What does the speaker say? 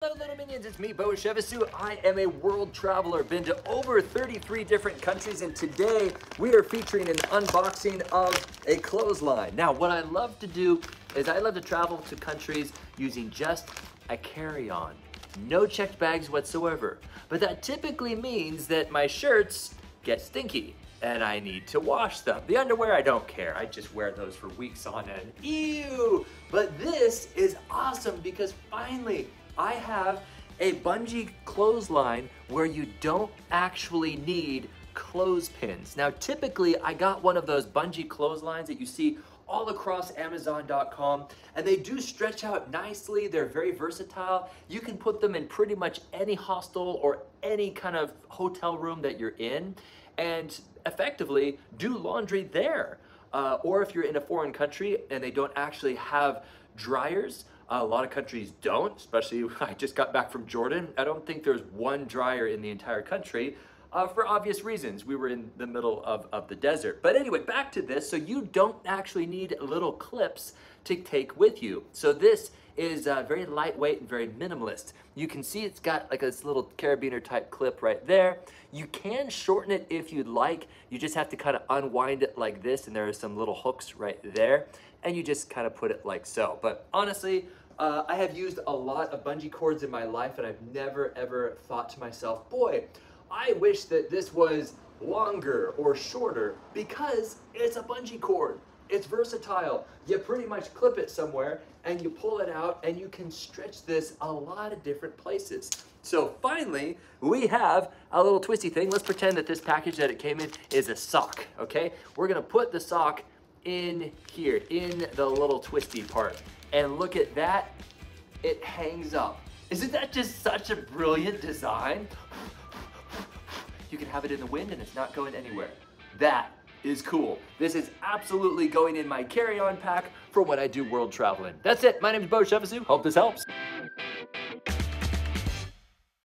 Hello little minions, it's me, Beau. I am a world traveler, been to over 33 different countries, and today we are featuring an unboxing of a clothesline. Now, what I love to do is I love to travel to countries using just a carry-on. No checked bags whatsoever. But that typically means that my shirts get stinky and I need to wash them. The underwear, I don't care. I just wear those for weeks on end. Ew! But this is awesome because finally, I have a bungee clothesline where you don't actually need clothespins. Now, typically, I got one of those bungee clotheslines that you see all across Amazon.com, and they do stretch out nicely. They're very versatile. You can put them in pretty much any hostel or any kind of hotel room that you're in, and effectively do laundry there. Or if you're in a foreign country and they don't actually have dryers, a lot of countries don't, especially I just got back from Jordan. I don't think there's one dryer in the entire country for obvious reasons. We were in the middle of the desert. But anyway, back to this. So you don't actually need little clips to take with you. So this is very lightweight and very minimalist. You can see it's got like this little carabiner type clip right there. You can shorten it if you'd like. You just have to kind of unwind it like this, and there are some little hooks right there. And you just kind of put it like so. But honestly, I have used a lot of bungee cords in my life, and I've never ever thought to myself, boy, I wish that this was longer or shorter, because it's a bungee cord. It's versatile. You pretty much clip it somewhere and you pull it out, and you can stretch this a lot of different places. So finally, we have a little twisty thing. Let's pretend that this package that it came in is a sock, okay? We're gonna put the sock in here, in the little twisty part. And look at that, it hangs up. Isn't that just such a brilliant design? You can have it in the wind and it's not going anywhere. That is cool. This is absolutely going in my carry-on pack for when I do world traveling. That's it, my name is Beau. Hope this helps.